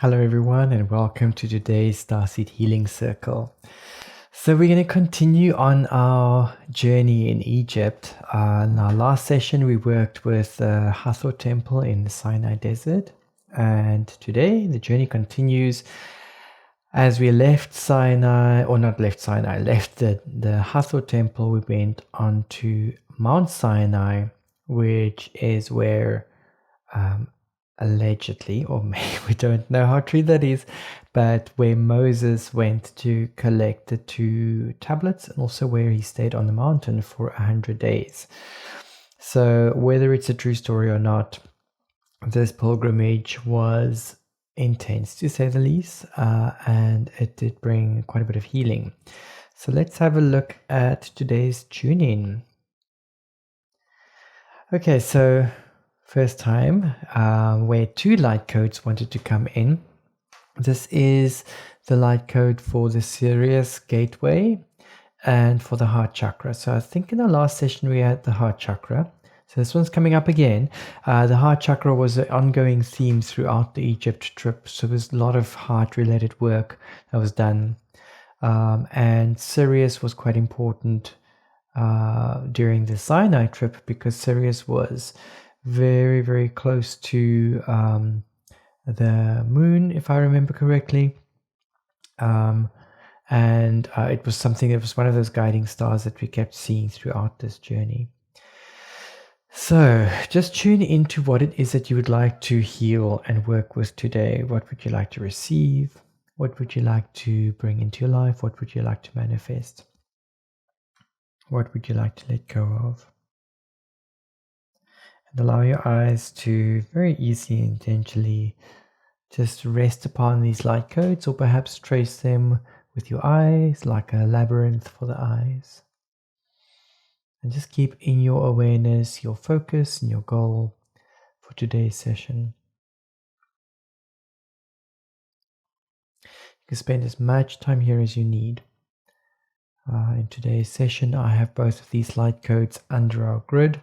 Hello everyone and welcome to today's Starseed Healing Circle. So we're going to continue on our journey in Egypt. In our last session we worked with the Hathor Temple in the Sinai Desert, and today the journey continues as we left Sinai, or not left Sinai, left the Hathor Temple. We went on to Mount Sinai, which is where allegedly, or maybe we don't know how true that is, but where Moses went to collect the 2 tablets, and also where he stayed on the mountain for 100 days. So whether it's a true story or not, this pilgrimage was intense to say the least, and it did bring quite a bit of healing. So let's have a look at today's tune-in. Okay, so first time where 2 light codes wanted to come in. This is the light code for the Sirius gateway and for the heart chakra. So I think in the last session we had the heart chakra. So this one's coming up again. The heart chakra was an ongoing theme throughout the Egypt trip. So there's a lot of heart related work that was done. And Sirius was quite important during the Sinai trip, because Sirius was very, very close to the moon, if I remember correctly. And it was something that was one of those guiding stars that we kept seeing throughout this journey. So just tune into what it is that you would like to heal and work with today. What would you like to receive? What would you like to bring into your life? What would you like to manifest? What would you like to let go of? And allow your eyes to very easily and gently just rest upon these light codes, or perhaps trace them with your eyes like a labyrinth for the eyes. And just keep in your awareness, your focus, and your goal for today's session. You can spend as much time here as you need. In today's session, I have both of these light codes under our grid.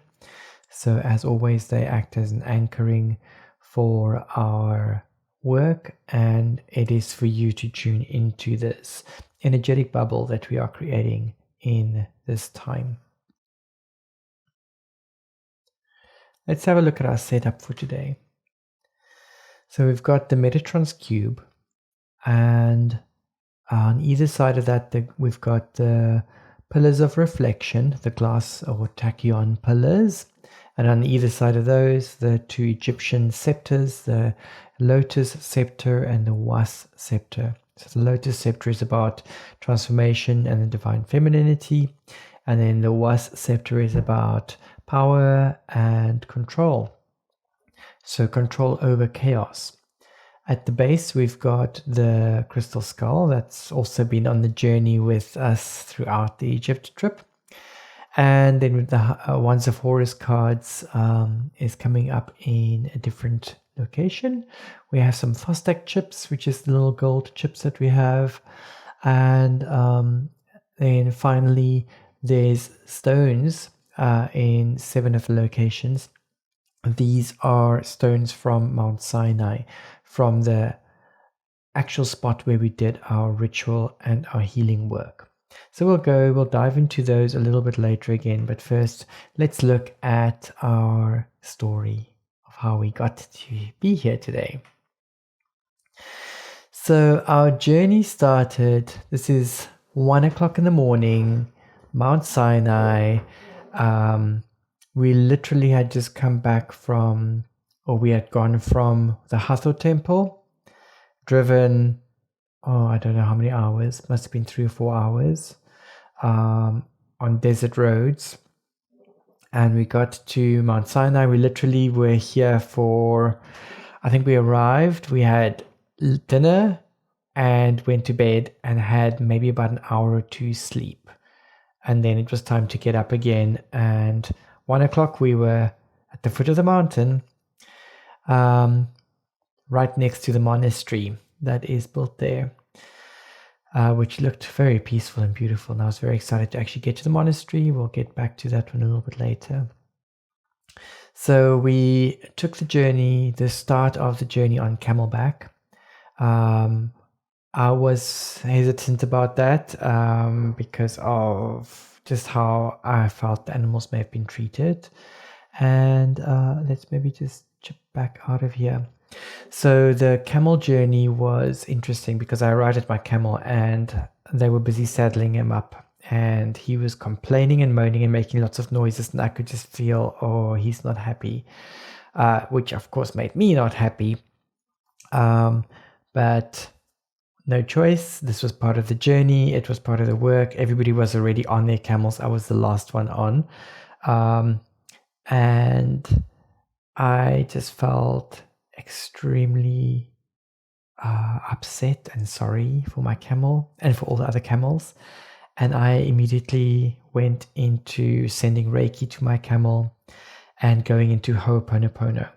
So as always, they act as an anchoring for our work, and it is for you to tune into this energetic bubble that we are creating in this time. Let's have a look at our setup for today. So we've got the Metatron's cube, and on either side of that we've got the pillars of reflection, the glass or tachyon pillars, and on either side of those the 2 Egyptian scepters, the lotus scepter and the was scepter. So the lotus scepter is about transformation and the divine femininity, and then the was scepter is about power and control. So control over chaos. At the base, we've got the crystal skull that's also been on the journey with us throughout the Egypt trip. And then with the Wands of Horus Cards is coming up in a different location. We have some Fostak chips, which is the little gold chips that we have. And then finally, there's stones in 7 of the locations. These are stones from Mount Sinai, from the actual spot where we did our ritual and our healing work. So we'll dive into those a little bit later again, but first let's look at our story of how we got to be here today. So our journey started, this is 1 o'clock in the morning, Mount Sinai. We literally had just come back from, or we had gone from the Hathor Temple, driven, I don't know how many hours, must have been 3 or 4 hours, on desert roads. And we got to Mount Sinai. We literally were here for, I think we arrived, we had dinner and went to bed and had maybe about an hour or 2 sleep. And then it was time to get up again, and 1 o'clock we were at the foot of the mountain, right next to the monastery that is built there, which looked very peaceful and beautiful. And I was very excited to actually get to the monastery. We'll get back to that one a little bit later. So we took the journey, the start of the journey on camelback. I was hesitant about that because of just how I felt the animals may have been treated. And let's maybe just chip back out of here. So the camel journey was interesting because I rode my camel and they were busy saddling him up, and he was complaining and moaning and making lots of noises, and I could just feel, oh, he's not happy, which of course made me not happy. But no choice. This was part of the journey. It was part of the work. Everybody was already on their camels. I was the last one on. And I just felt extremely upset and sorry for my camel and for all the other camels. And I immediately went into sending Reiki to my camel and going into Ho'oponopono.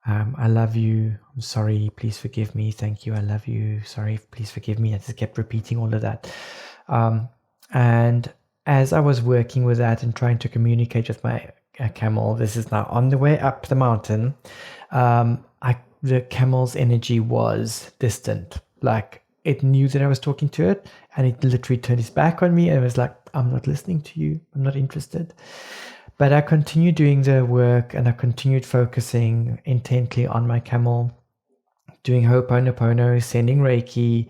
I love you. I'm sorry. Please forgive me. Thank you. I love you. Sorry. Please forgive me. I just kept repeating all of that. And as I was working with that and trying to communicate with my camel, this is now on the way up the mountain. The camel's energy was distant. Like, it knew that I was talking to it, and it literally turned its back on me and was like, I'm not listening to you. I'm not interested. But I continued doing the work, and I continued focusing intently on my camel, doing Ho'oponopono, sending Reiki,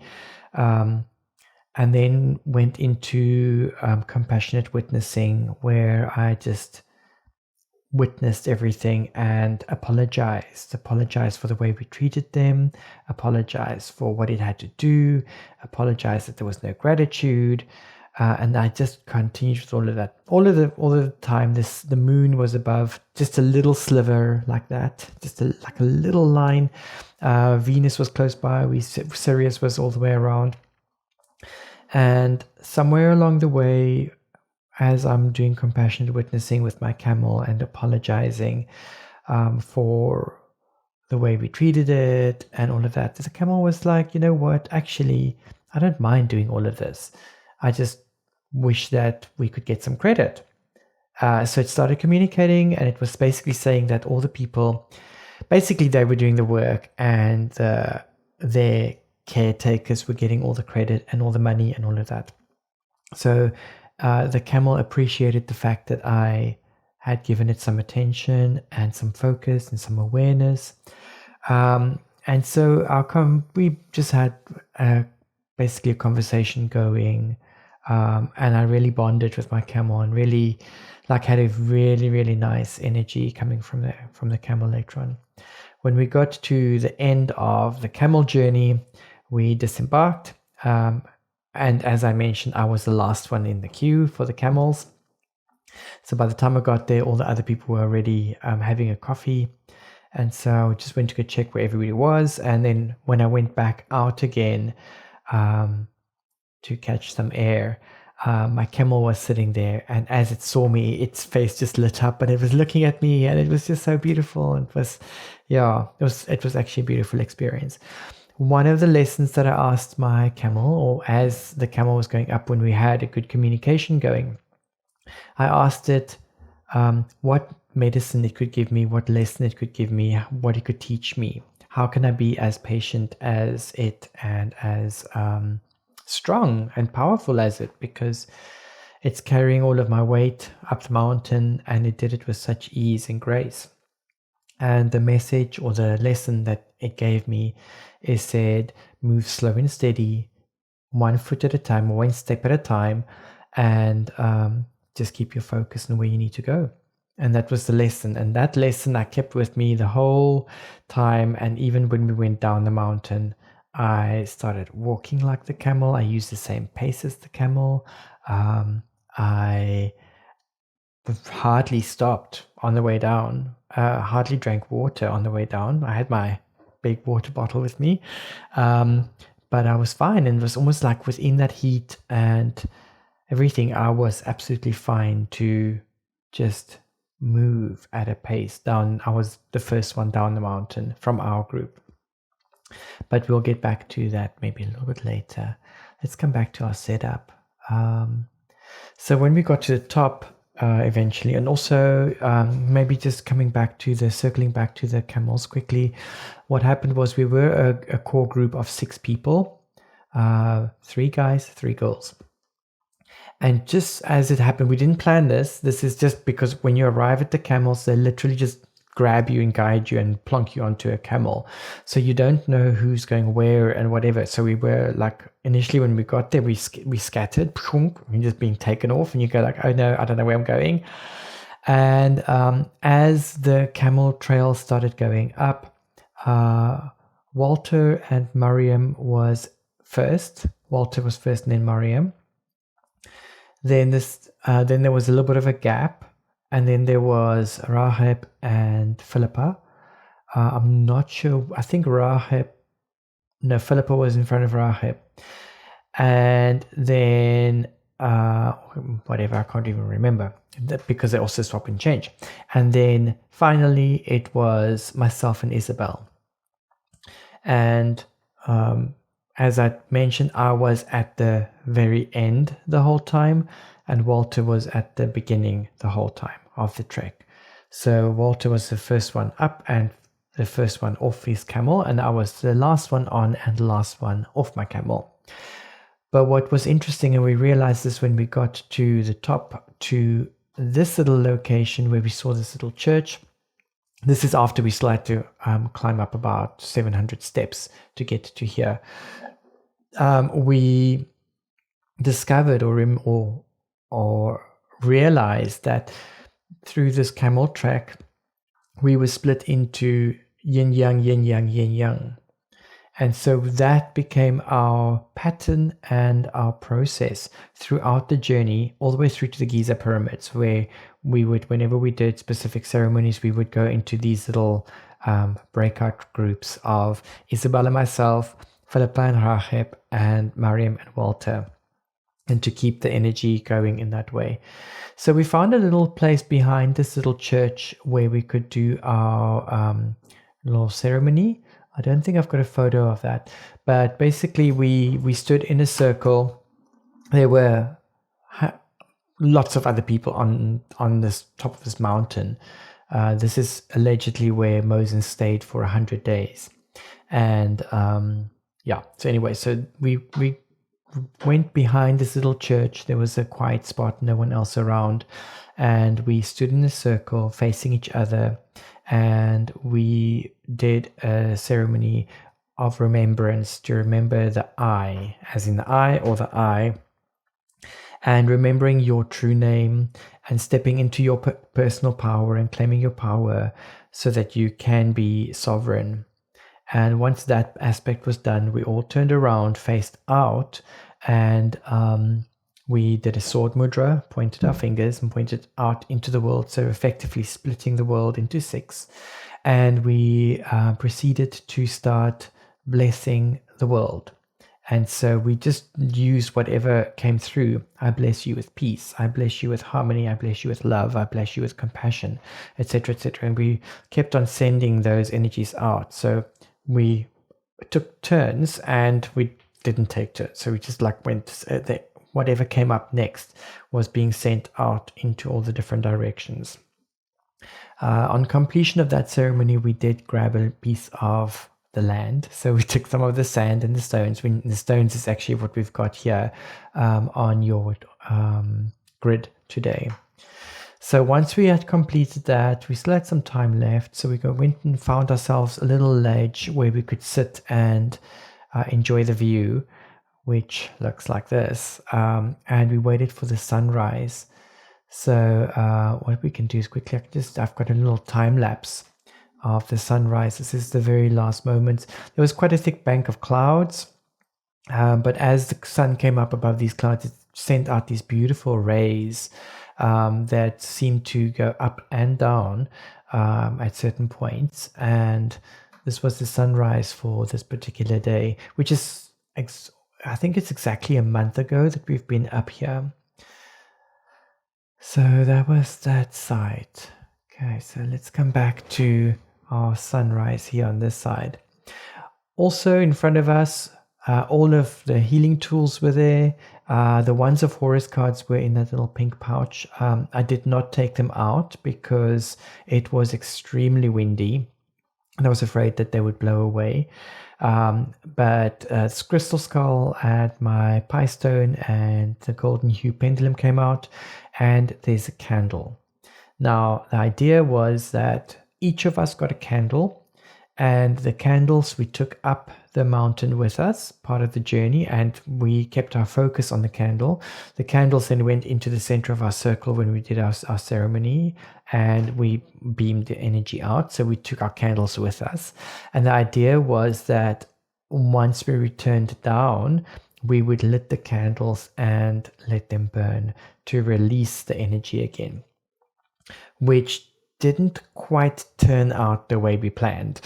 and then went into compassionate witnessing, where I just witnessed everything and apologized for the way we treated them, apologized for what it had to do, apologized that there was no gratitude. And I just continued with all of that. All of the time, the moon was above, just a little sliver like that, just like a little line. Venus was close by. Sirius was all the way around. And somewhere along the way, as I'm doing compassionate witnessing with my camel and apologizing for the way we treated it and all of that, the camel was like, you know what? Actually, I don't mind doing all of this. I just wish that we could get some credit. So it started communicating, and it was basically saying that all the people, basically they were doing the work, and their caretakers were getting all the credit and all the money and all of that. So the camel appreciated the fact that I had given it some attention and some focus and some awareness. And so we just had basically a conversation going. And I really bonded with my camel and really had a really, really nice energy coming from the camel later on. When we got to the end of the camel journey, we disembarked. And as I mentioned, I was the last one in the queue for the camels. So by the time I got there, all the other people were already having a coffee. And so I just went to go check where everybody was. And then when I went back out again, to catch some air, my camel was sitting there, and as it saw me, its face just lit up, and it was looking at me, and it was just so beautiful. It was actually a beautiful experience. One of the lessons that I asked my camel, or as the camel was going up, when we had a good communication going, I asked it what medicine it could give me, what lesson it could give me, what it could teach me. How can I be as patient as it and as strong and powerful as it, because it's carrying all of my weight up the mountain, and it did it with such ease and grace. And the message or the lesson that it gave me is said, move slow and steady, 1 foot at a time, 1 step at a time, and just keep your focus on where you need to go. And that was the lesson. And that lesson I kept with me the whole time. And even when we went down the mountain, I started walking like the camel. I used the same pace as the camel. I hardly stopped on the way down, hardly drank water on the way down. I had my big water bottle with me, but I was fine, and it was almost like within that heat and everything, I was absolutely fine to just move at a pace down. I was the first one down the mountain from our group. But we'll get back to that maybe a little bit later. Let's come back to our setup. So when we got to the top, eventually. And also maybe just circling back to the camels quickly. What happened was we were a core group of 6 people, 3 guys, 3 girls. And just as it happened, we didn't plan this. This is just because when you arrive at the camels, they literally just grab you and guide you and plonk you onto a camel. So you don't know who's going where and whatever. So we were like, initially when we got there, we scattered, we're just being taken off, and you go like, oh no, I don't know where I'm going. And as the camel trail started going up, Walter and Mariam was first. Walter was first and then Mariam. Then there was a little bit of a gap, and then there was Rahab and Philippa. I'm not sure. I think Philippa was in front of Rahab, and then whatever, I can't even remember because they also swap and change. And then finally, it was myself and Isabel, and as I mentioned, I was at the very end the whole time, and Walter was at the beginning the whole time of the trek. So Walter was the first one up and the first one off his camel, and I was the last one on and the last one off my camel. But what was interesting, and we realized this when we got to the top, to this little location where we saw this little church. This is after we still had to climb up about 700 steps to get to here. We discovered or realized that through this camel track, we were split into yin yang, yin yang, yin yang. And so that became our pattern and our process throughout the journey, all the way through to the Giza pyramids, where we would, whenever we did specific ceremonies, we would go into these little breakout groups of Isabel and myself, Philippa and Rahab, and Mariam and Walter, and to keep the energy going in that way. So we found a little place behind this little church where we could do our little ceremony. I don't think I've got a photo of that, but basically we stood in a circle. There were lots of other people on this top of this mountain. This is allegedly where Moses stayed for 100 days. And so anyway, so we went behind this little church. There was a quiet spot, no one else around, and we stood in a circle facing each other, and we did a ceremony of remembrance to remember the I, as in the I or the I, and remembering your true name and stepping into your personal power and claiming your power so that you can be sovereign. And once that aspect was done, we all turned around, faced out, and we did a sword mudra, pointed our fingers and pointed out into the world, so effectively splitting the world into 6. And we proceeded to start blessing the world. And so we just used whatever came through. I bless you with peace. I bless you with harmony. I bless you with love. I bless you with compassion, etc., etc. And we kept on sending those energies out. So we took turns, and we didn't take turns. So we just went, whatever came up next was being sent out into all the different directions. On completion of that ceremony, we did grab a piece of the land. So we took some of the sand and the stones. The stones is actually what we've got here on your grid today. So once we had completed that, we still had some time left. So we went and found ourselves a little ledge where we could sit and enjoy the view, which looks like this. And we waited for the sunrise. So what we can do is quickly, I've got a little time lapse of the sunrise. This is the very last moments. There was quite a thick bank of clouds, but as the sun came up above these clouds, it sent out these beautiful rays that seemed to go up and down at certain points. And this was the sunrise for this particular day, which is, I think it's exactly a month ago that we've been up here. So that was that side. Okay, so let's come back to our sunrise here on this side. Also in front of us, All of the healing tools were there. The Wands of Horus cards were in that little pink pouch. I did not take them out because it was extremely windy and I was afraid that they would blow away. But Crystal Skull and my Pie Stone and the Golden Hue Pendulum came out, and there's a candle. Now, the idea was that each of us got a candle, and the candles we took up the mountain with us, part of the journey, and we kept our focus on the candle. The candles then went into the center of our circle when we did our ceremony, and we beamed the energy out. So we took our candles with us. And the idea was that once we returned down, we would lit the candles and let them burn to release the energy again, which didn't quite turn out the way we planned.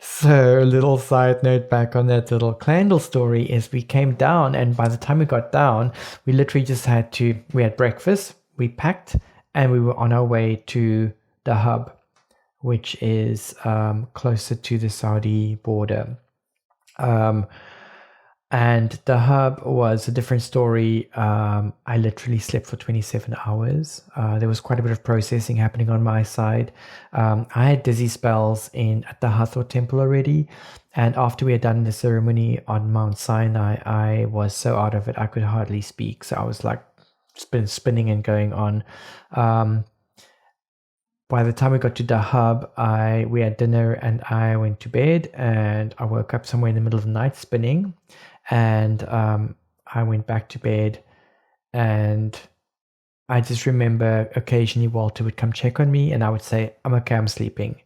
So a little side note back on that little candle story is we came down, and by the time we got down, we literally just we had breakfast, we packed, and we were on our way to the hub, which is closer to the Saudi border. And the hub was a different story. I literally slept for 27 hours. There was quite a bit of processing happening on my side. I had dizzy spells at the Hathor temple already. And after we had done the ceremony on Mount Sinai, I was so out of it, I could hardly speak. So I was like spinning and going on. By the time we got to the hub, we had dinner and I went to bed, and I woke up somewhere in the middle of the night spinning. And I went back to bed, and I just remember occasionally Walter would come check on me, and I would say, I'm okay, I'm sleeping.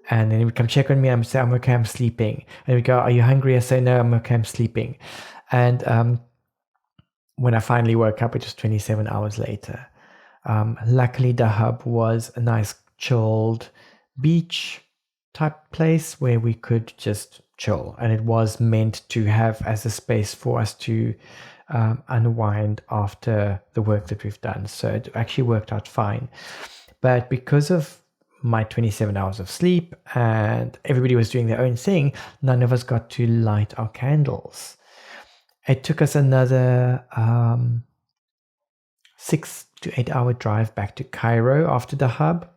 And then he would come check on me, and I would say, I'm okay, I'm sleeping. And he'd go, are you hungry? I say, no, I'm okay, I'm sleeping. And when I finally woke up, it was 27 hours later. Luckily, the hub was a nice chilled beach type place where we could just chill, and it was meant to have as a space for us to unwind after the work that we've done. So it actually worked out fine. But because of my 27 hours of sleep and everybody was doing their own thing, none of us got to light our candles. It took us another 6 to 8 hour drive back to Cairo after the hub.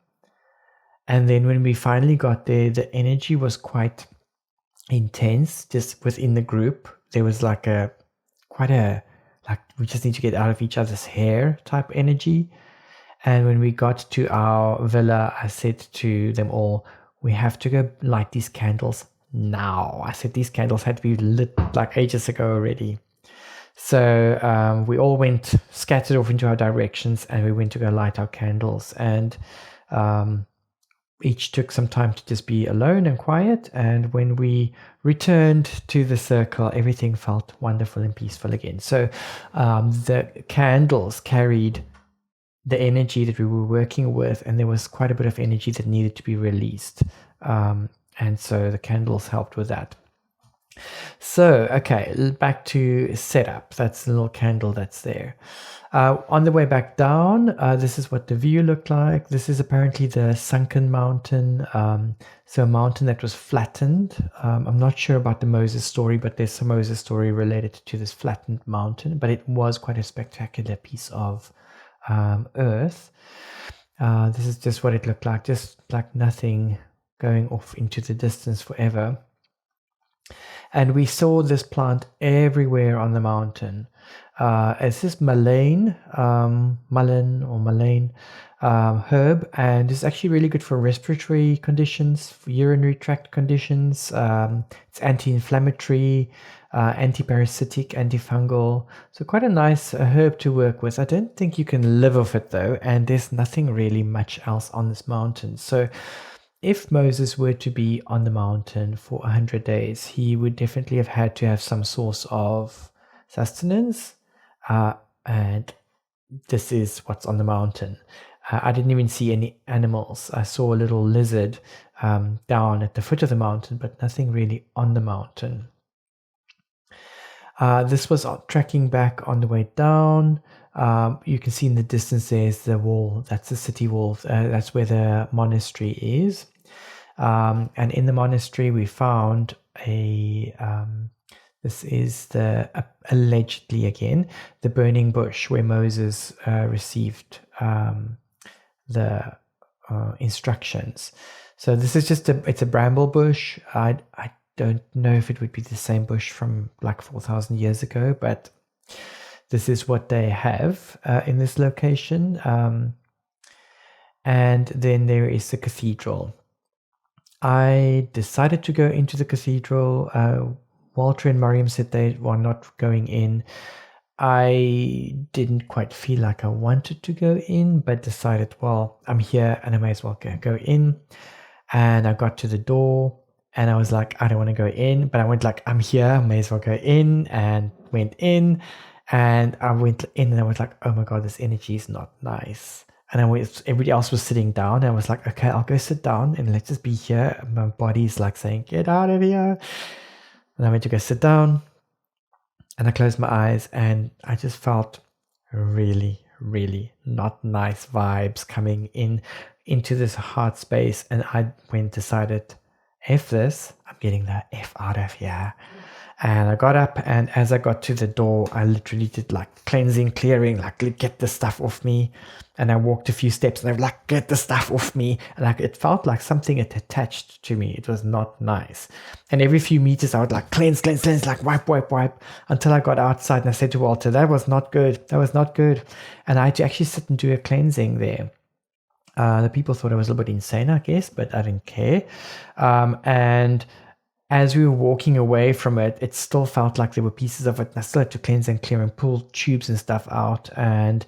And then when we finally got there, the energy was quite intense just within the group. There was like we just need to get out of each other's hair type energy. And when we got to our villa, I said to them all, we have to go light these candles now. I said these candles had to be lit like ages ago already. So we all scattered off into our directions, and we went to go light our candles, and each took some time to just be alone and quiet. And when we returned to the circle, everything felt wonderful and peaceful again. So the candles carried the energy that we were working with, and there was quite a bit of energy that needed to be released. And so the candles helped with that. So, okay, back to setup. That's the little candle that's there. On the way back down, this is what the view looked like. This is apparently the sunken mountain. So a mountain that was flattened. I'm not sure about the Moses story, but there's some Moses story related to this flattened mountain. But it was quite a spectacular piece of earth. This is just what it looked like, just like nothing going off into the distance forever. And we saw this plant everywhere on the mountain. It's this mullein herb, and it's actually really good for respiratory conditions, for urinary tract conditions. It's anti-inflammatory, anti-parasitic, antifungal. So quite a nice herb to work with. I don't think you can live off it though, and there's nothing really much else on this mountain. So if Moses were to be on the mountain for 100 days, he would definitely have had to have some source of sustenance. And this is what's on the mountain. I didn't even see any animals. I saw a little lizard down at the foot of the mountain, but nothing really on the mountain. This was tracking back on the way down. You can see in the distance there's the wall. That's the city wall. That's where the monastery is. And in the monastery we found this is allegedly again the burning bush where Moses received the instructions. So this is it's a bramble bush. I don't know if it would be the same bush from like 4,000 years ago, but this is what they have in this location. And then there is the cathedral. I decided to go into the cathedral. Walter and Mariam said they were not going in. I didn't quite feel like I wanted to go in, but decided, well, I'm here and I may as well go in. And I got to the door and I was like, I don't want to go in, but I went like, I'm here, I may as well go in, and went in. And I went in and I was like, oh my God, this energy is not nice. And everybody else was sitting down. And I was like, okay, I'll go sit down and let's just be here. My body's like saying, get out of here. And I went to go sit down and I closed my eyes and I just felt really, really not nice vibes coming into this heart space. And I decided, F this, I'm getting the F out of here. And I got up, and as I got to the door, I literally did like cleansing, clearing, like get the stuff off me. And I walked a few steps and I was like, get the stuff off me. And like it felt like something had attached to me. It was not nice. And every few meters I would like cleanse, like wipe, until I got outside and I said to Walter, that was not good. That was not good. And I had to actually sit and do a cleansing there. The people thought I was a little bit insane, I guess, but I didn't care. And as we were walking away from it, it still felt like there were pieces of it. And I still had to cleanse and clear and pull tubes and stuff out. And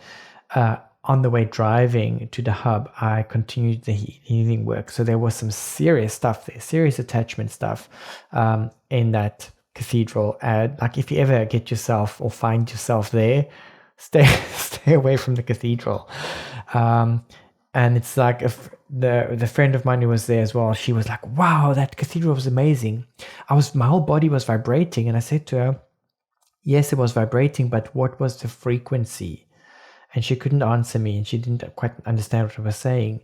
on the way driving to the hub, I continued the healing work. So there was some serious stuff there, serious attachment stuff in that cathedral. And like if you ever get yourself or find yourself there, stay away from the cathedral. And it's like if the friend of mine who was there as well, she was like, wow, that cathedral was amazing. My whole body was vibrating. And I said to her, yes, it was vibrating, but what was the frequency? And she couldn't answer me and she didn't quite understand what I was saying.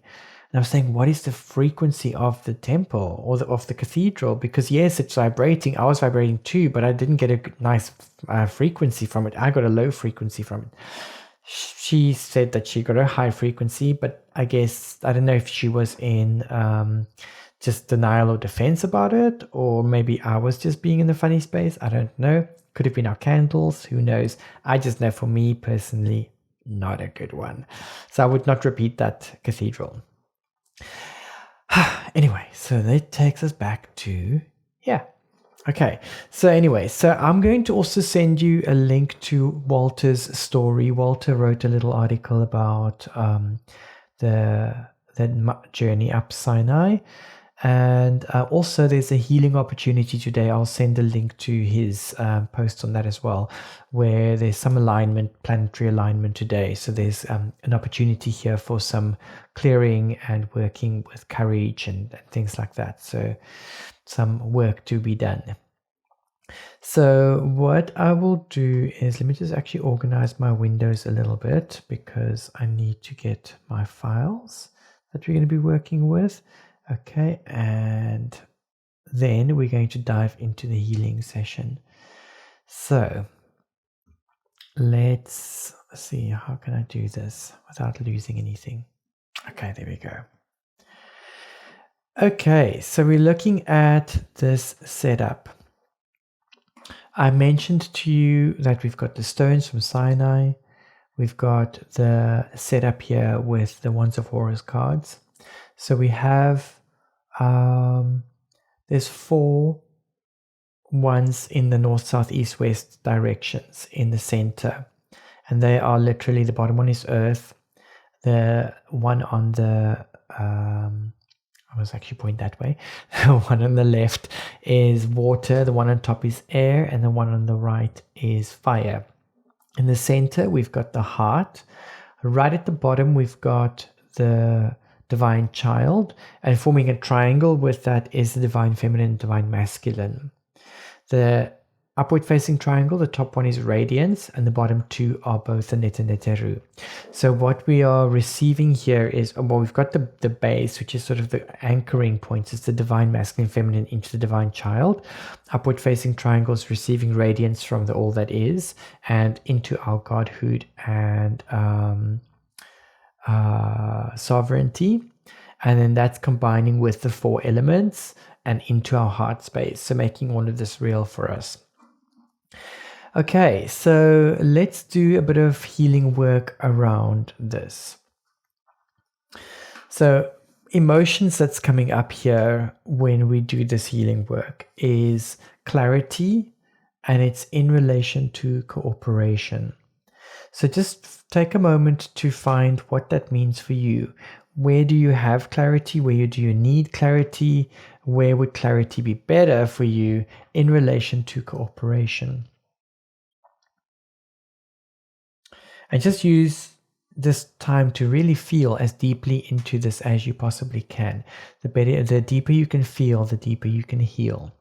And I was saying, what is the frequency of the temple or of the cathedral? Because yes, it's vibrating. I was vibrating too, but I didn't get a nice frequency from it. I got a low frequency from it. She said that she got a high frequency, but I guess, I don't know if she was in just denial or defense about it, or maybe I was just being in the funny space. I don't know. Could have been our candles. Who knows? I just know for me personally, not a good one. So I would not repeat that cathedral. Anyway, so that takes us back to, yeah. Okay, so anyway, so I'm going to also send you a link to Walter's story. Walter wrote a little article about the journey up Sinai. And also there's a healing opportunity today. I'll send a link to his post on that as well, where there's some planetary alignment today. So there's an opportunity here for some clearing and working with courage and things like that. So some work to be done. So what I will do is, let me just actually organize my windows a little bit, because I need to get my files that we're going to be working with. Okay, and then we're going to dive into the healing session. So let's see, how can I do this without losing anything? Okay, there we go. Okay, so we're looking at this setup. I mentioned to you that we've got the stones from Sinai. We've got the setup here with the Wands of Horus cards. So we have, there's 4 ones in the north, south, east, west directions in the center. And they are literally, the bottom one is earth. The one on the, I was actually pointing that way. The one on the left is water, the one on top is air, and the one on the right is fire. In the center, we've got the heart. Right at the bottom, we've got the divine child, and forming a triangle with that is the divine feminine, divine masculine. The upward facing triangle. The top one is radiance and the bottom two are both the Neta Neteru. So what we are receiving here is, well, we've got the base, which is sort of the anchoring point. It's the divine masculine feminine into the divine child. Upward facing triangles receiving radiance from the all that is and into our godhood and sovereignty. And then that's combining with the 4 elements and into our heart space. So making all of this real for us. Okay, so let's do a bit of healing work around this. So emotions that's coming up here when we do this healing work is clarity, and it's in relation to cooperation. So just take a moment to find what that means for you. Where do you have clarity? Where do you need clarity? Where would clarity be better for you in relation to cooperation? And just use this time to really feel as deeply into this as you possibly can. The deeper you can feel, the deeper you can heal.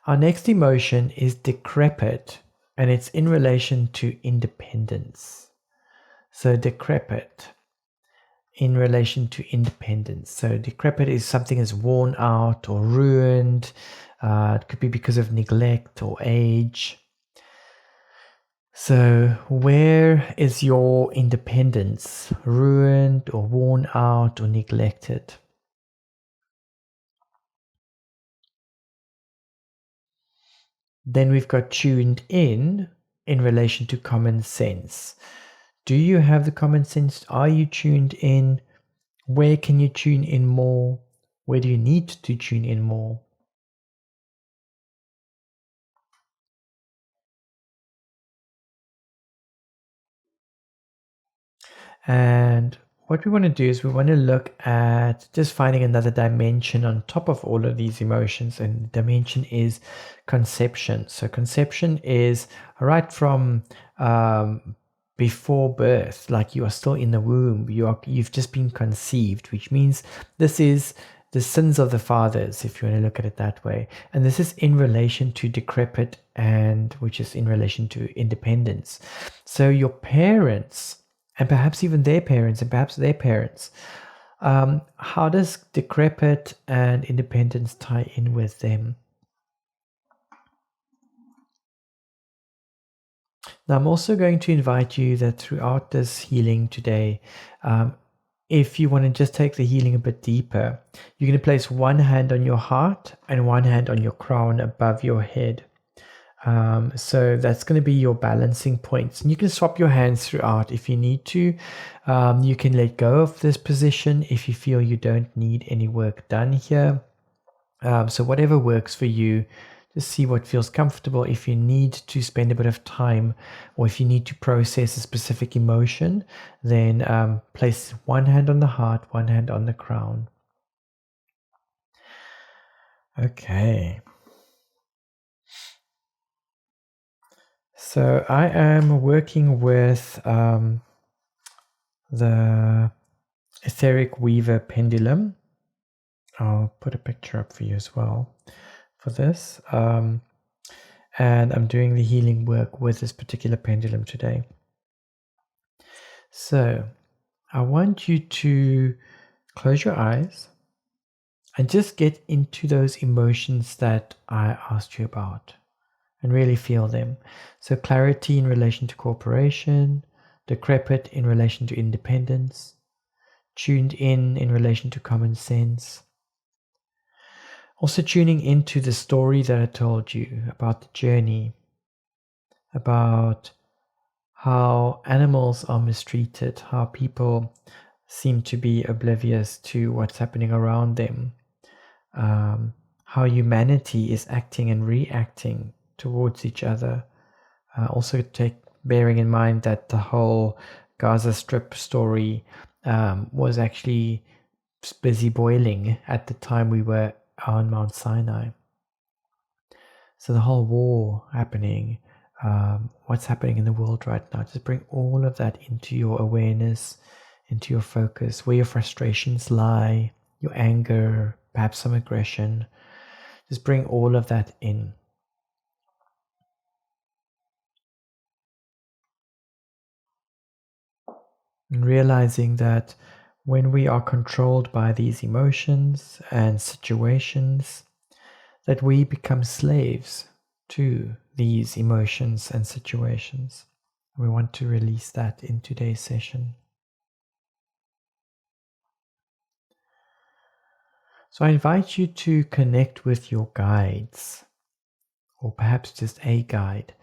Our next emotion is decrepit, and it's in relation to independence. So decrepit in relation to independence. So decrepit is something that's worn out or ruined. It could be because of neglect or age. So where is your independence? Ruined or worn out or neglected? Then we've got tuned in relation to common sense. Do you have the common sense? Are you tuned in? Where can you tune in more? Where do you need to tune in more? And what we want to do is we want to look at just finding another dimension on top of all of these emotions, and the dimension is conception. So conception is right from before birth, like you are still in the womb, you've just been conceived, which means this is the sins of the fathers, if you want to look at it that way. And this is in relation to decrepit, and which is in relation to independence. So your parents, and perhaps even their parents, and perhaps their parents, how does decrepit and independence tie in with them? Now, I'm also going to invite you that throughout this healing today, if you want to just take the healing a bit deeper, you're going to place one hand on your heart and one hand on your crown above your head. So that's going to be your balancing points, and you can swap your hands throughout if you need to. You can let go of this position if you feel you don't need any work done here. So whatever works for you, just see what feels comfortable. If you need to spend a bit of time, or if you need to process a specific emotion, then place one hand on the heart, one hand on the crown. Okay. So I am working with the Etheric Weaver Pendulum. I'll put a picture up for you as well for this. And I'm doing the healing work with this particular pendulum today. So I want you to close your eyes and just get into those emotions that I asked you about and really feel them. So clarity in relation to cooperation, decrepit in relation to independence, tuned in relation to common sense. Also tuning into the story that I told you about the journey, about how animals are mistreated, how people seem to be oblivious to what's happening around them, how humanity is acting and reacting towards each other. Also bearing in mind that the whole Gaza Strip story was actually busy boiling at the time we were on Mount Sinai. So the whole war happening, what's happening in the world right now, just bring all of that into your awareness, into your focus, where your frustrations lie, your anger, perhaps some aggression. Just bring all of that in. And realizing that when we are controlled by these emotions and situations, that we become slaves to these emotions and situations. We want to release that in today's session. So I invite you to connect with your guides, or perhaps just a guide.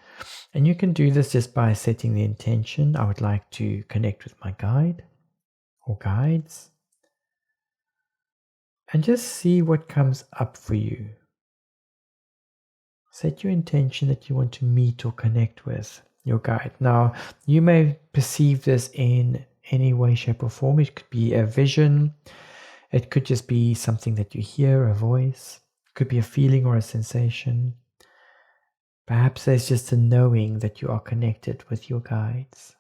And you can do this just by setting the intention. I would like to connect with my guide or guides. And just see what comes up for you. Set your intention that you want to meet or connect with your guide. Now, you may perceive this in any way, shape, or form. It could be a vision. It could just be something that you hear, a voice. It could be a feeling or a sensation. Perhaps there's just a knowing that you are connected with your guides.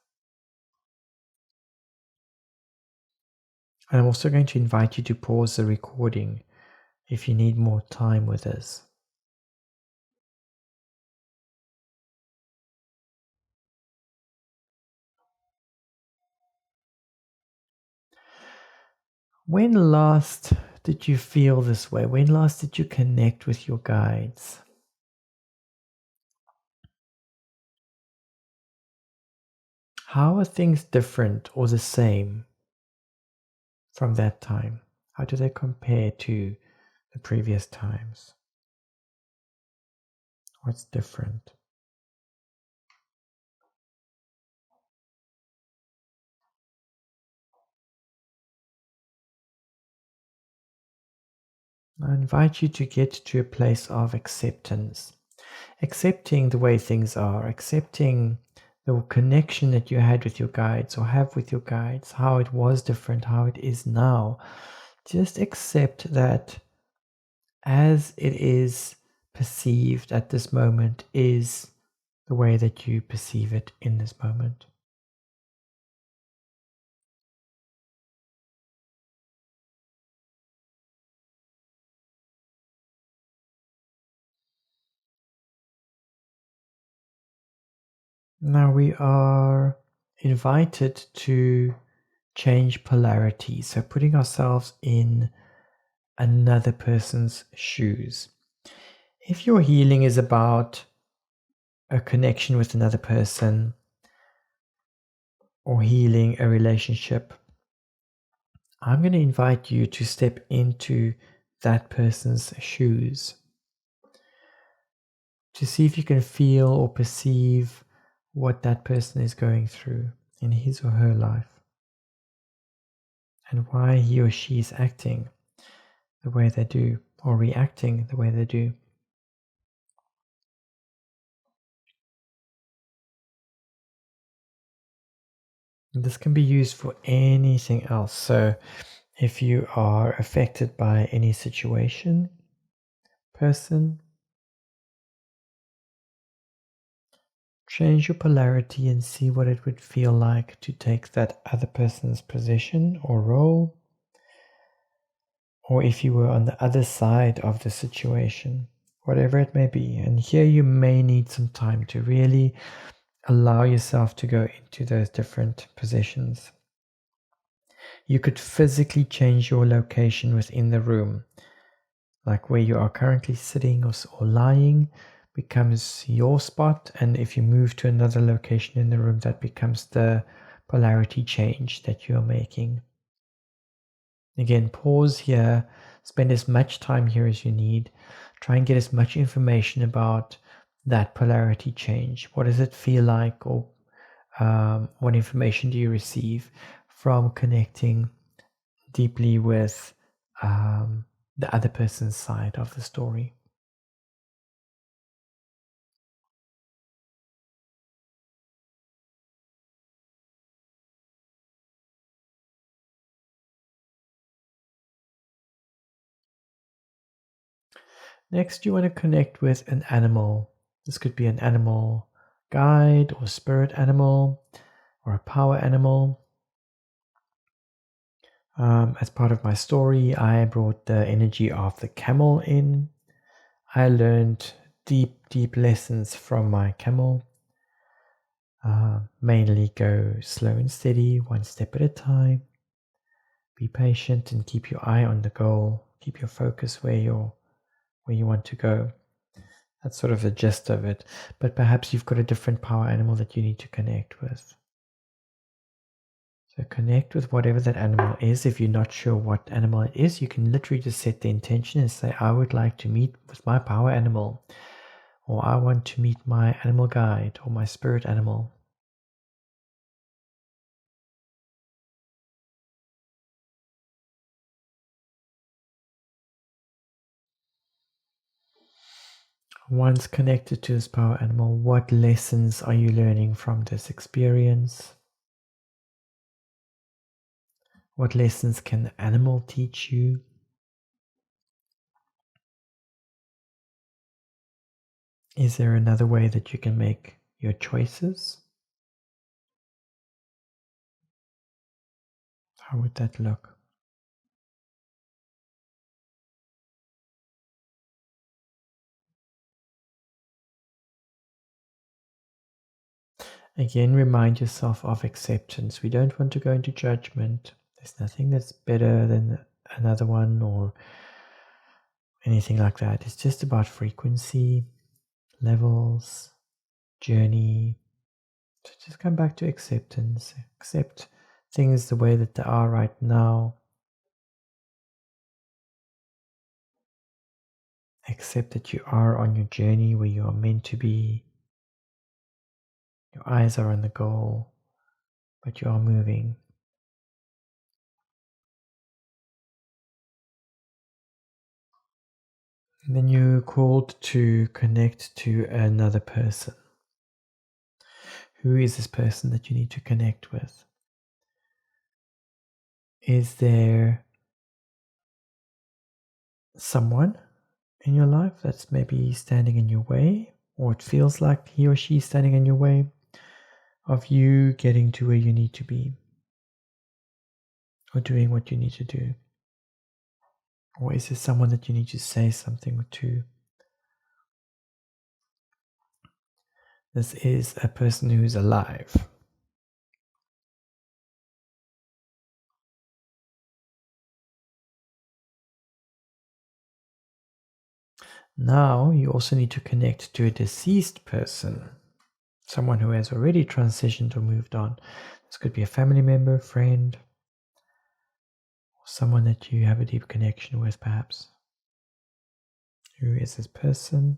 And I'm also going to invite you to pause the recording if you need more time with this. When last did you feel this way? When last did you connect with your guides? How are things different or the same from that time? How do they compare to the previous times? What's different? I invite you to get to a place of acceptance. Accepting the way things are, accepting the connection that you had with your guides or have with your guides, how it was different, how it is now. Just accept that as it is perceived at this moment is the way that you perceive it in this moment. Now we are invited to change polarity, so putting ourselves in another person's shoes. If your healing is about a connection with another person or healing a relationship, I'm going to invite you to step into that person's shoes to see if you can feel or perceive what that person is going through in his or her life and why he or she is acting the way they do or reacting the way they do. And this can be used for anything else. So if you are affected by any situation, person, change your polarity and see what it would feel like to take that other person's position or role. Or if you were on the other side of the situation, whatever it may be. And here you may need some time to really allow yourself to go into those different positions. You could physically change your location within the room, like where you are currently sitting or lying becomes your spot, and if you move to another location in the room, that becomes the polarity change that you're making. Again, pause here, spend as much time here as you need, try and get as much information about that polarity change. What does it feel like, or what information do you receive from connecting deeply with the other person's side of the story? Next, you want to connect with an animal. This could be an animal guide or spirit animal or a power animal. As part of my story, I brought the energy of the camel in. I learned deep lessons from my camel. Mainly go slow and steady, one step at a time. Be patient and keep your eye on the goal. Keep your focus where you want to go. That's sort of the gist of it. But perhaps you've got a different power animal that you need to connect with. So connect with whatever that animal is. If you're not sure what animal it is, you can literally just set the intention and say, I would like to meet with my power animal, or I want to meet my animal guide or my spirit animal. Once connected to this power animal, what lessons are you learning from this experience? What lessons can the animal teach you? Is there another way that you can make your choices? How would that look? Again, remind yourself of acceptance. We don't want to go into judgment. There's nothing that's better than another one or anything like that. It's just about frequency, levels, journey. So just come back to acceptance. Accept things the way that they are right now. Accept that you are on your journey where you are meant to be. Your eyes are on the goal, but you are moving. And then you're called to connect to another person. Who is this person that you need to connect with? Is there someone in your life that's maybe standing in your way, or it feels like he or she is standing in your way of you getting to where you need to be, or doing what you need to do? Or is there someone that you need to say something to? This is a person who's alive. Now you also need to connect to a deceased person, someone who has already transitioned or moved on. This could be a family member, friend, or someone that you have a deep connection with, perhaps. Who is this person?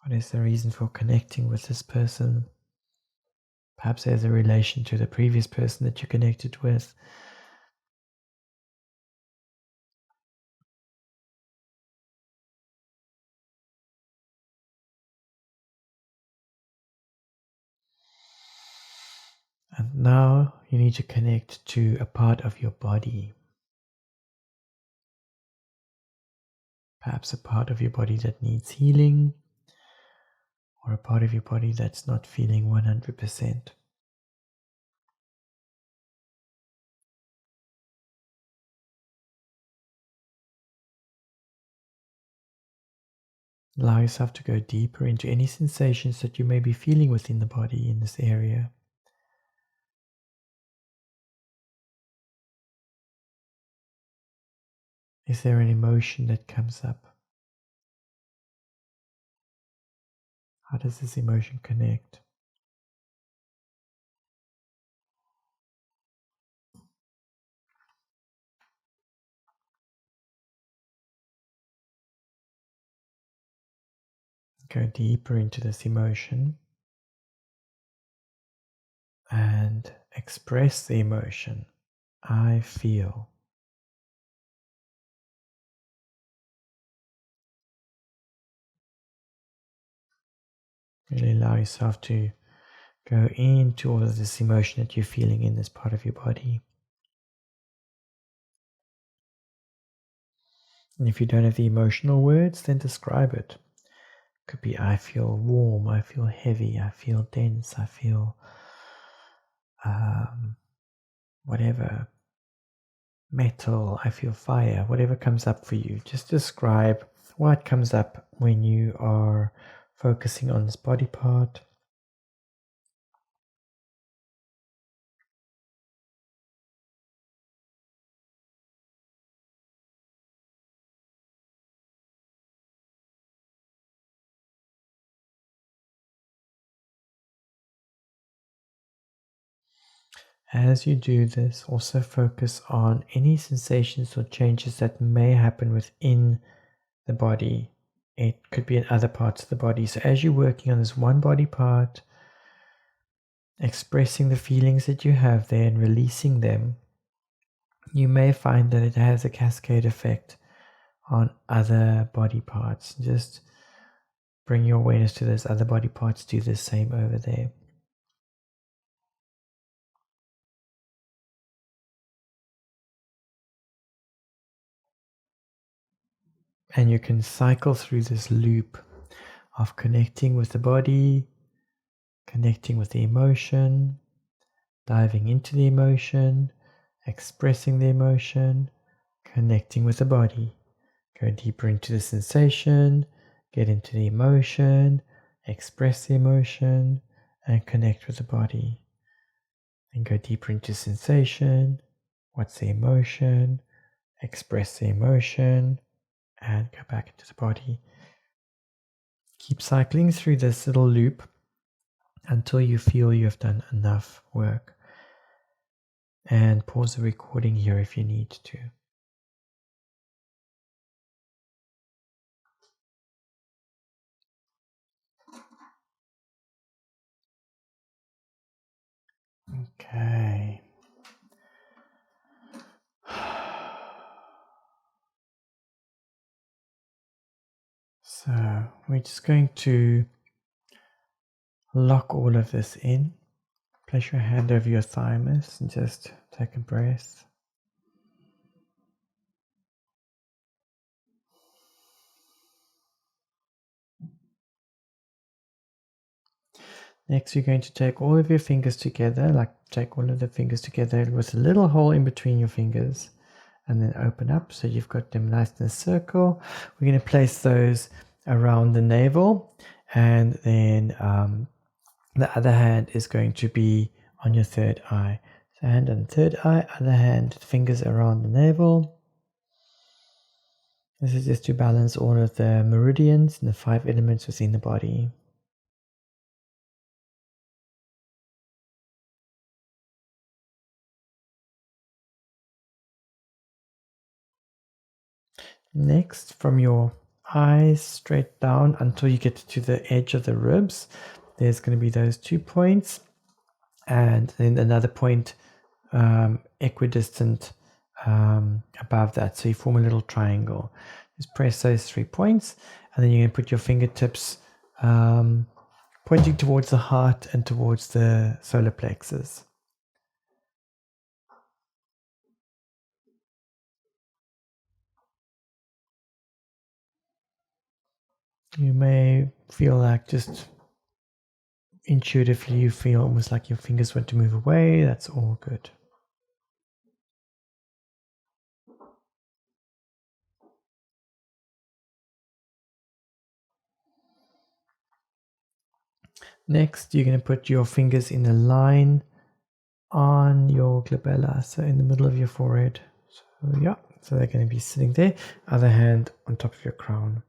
What is the reason for connecting with this person? Perhaps there's a relation to the previous person that you connected with. And now you need to connect to a part of your body. Perhaps a part of your body that needs healing, or a part of your body that's not feeling 100%. Allow yourself to go deeper into any sensations that you may be feeling within the body in this area. Is there an emotion that comes up? How does this emotion connect? Go deeper into this emotion and express the emotion. I feel. Really allow yourself to go into all of this emotion that you're feeling in this part of your body. And if you don't have the emotional words, then describe it. Could be I feel warm, I feel heavy, I feel dense, I feel whatever, metal, I feel fire, whatever comes up for you. Just describe what comes up when you are focusing on this body part. As you do this, also focus on any sensations or changes that may happen within the body. It could be in other parts of the body. So as you're working on this one body part, expressing the feelings that you have there and releasing them, you may find that it has a cascade effect on other body parts. Just bring your awareness to those other body parts. Do the same over there. And you can cycle through this loop of connecting with the body, connecting with the emotion, diving into the emotion, expressing the emotion, connecting with the body. Go deeper into the sensation, get into the emotion, express the emotion, and connect with the body. And go deeper into sensation, what's the emotion, express the emotion, and go back into the body. Keep cycling through this little loop until you feel you have done enough work. And pause the recording here if you need to. Okay. So we're just going to lock all of this in. Place your hand over your thymus and just take a breath. Next, you're going to take all of your fingers together, like take all of the fingers together with a little hole in between your fingers, and then open up so you've got them nice in a circle. We're going to place those around the navel, and then the other hand is going to be on your third eye. So hand on the third eye, other hand, fingers around the navel. This is just to balance all of the meridians and the 5 elements within the body. Next, from your eyes straight down until you get to the edge of the ribs, there's going to be those 2 points, and then another point equidistant above that, so you form a little triangle. Just press those 3 points, and then you're going to put your fingertips pointing towards the heart and towards the solar plexus. You may feel like just intuitively you feel almost like your fingers want to move away. That's all good. Next, you're going to put your fingers in a line on your glabella, so in the middle of your forehead. So yeah, so they're going to be sitting there. Other hand on top of your crown.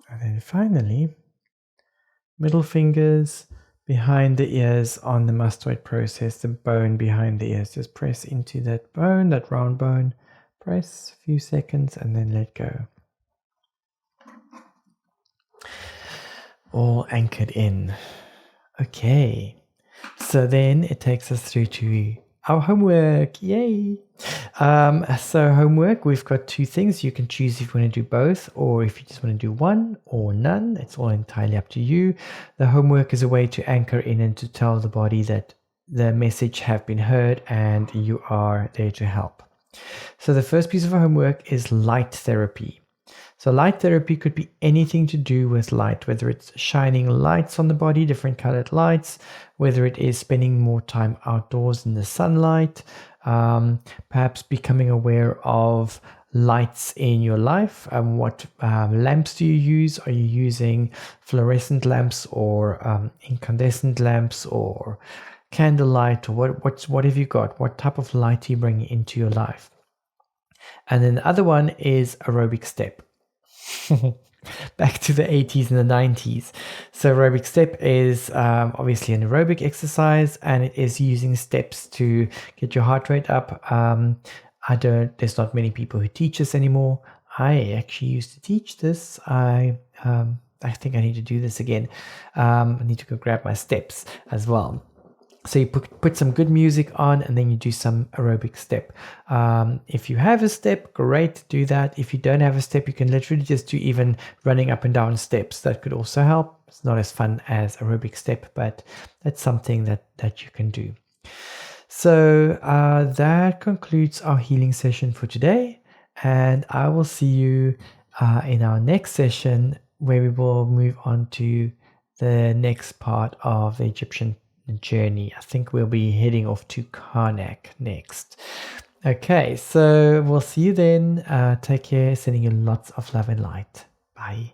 And then finally, middle fingers behind the ears on the mastoid process, the bone behind the ears. Just press into that bone, that round bone. Press a few seconds and then let go. All anchored in. Okay, so then it takes us through to our homework. Yay! So homework, we've got 2 things. You can choose if you want to do both, or if you just want to do one or none. It's all entirely up to you. The homework is a way to anchor in and to tell the body that the message have been heard and you are there to help. So the first piece of homework is light therapy. So light therapy could be anything to do with light, whether it's shining lights on the body, different colored lights, whether it is spending more time outdoors in the sunlight, perhaps becoming aware of lights in your life. What lamps do you use? Are you using fluorescent lamps or incandescent lamps or candlelight? Or what have you got? What type of light do you bring into your life? And then the other one is aerobic step. Back to the 80s and the 90s. So aerobic step is obviously an aerobic exercise, and it is using steps to get your heart rate up. There's not many people who teach this anymore. I actually used to teach this. I think I need to do this again. I need to go grab my steps as well. So you put some good music on, and then you do some aerobic step. If you have a step, great, do that. If you don't have a step, you can literally just do even running up and down steps. That could also help. It's not as fun as aerobic step, but that's something that you can do. So that concludes our healing session for today. And I will see you in our next session, where we will move on to the next part of the Egyptian journey. I think we'll be heading off to Karnak next. Okay, so we'll see you then. Take care. Sending you lots of love and light. Bye.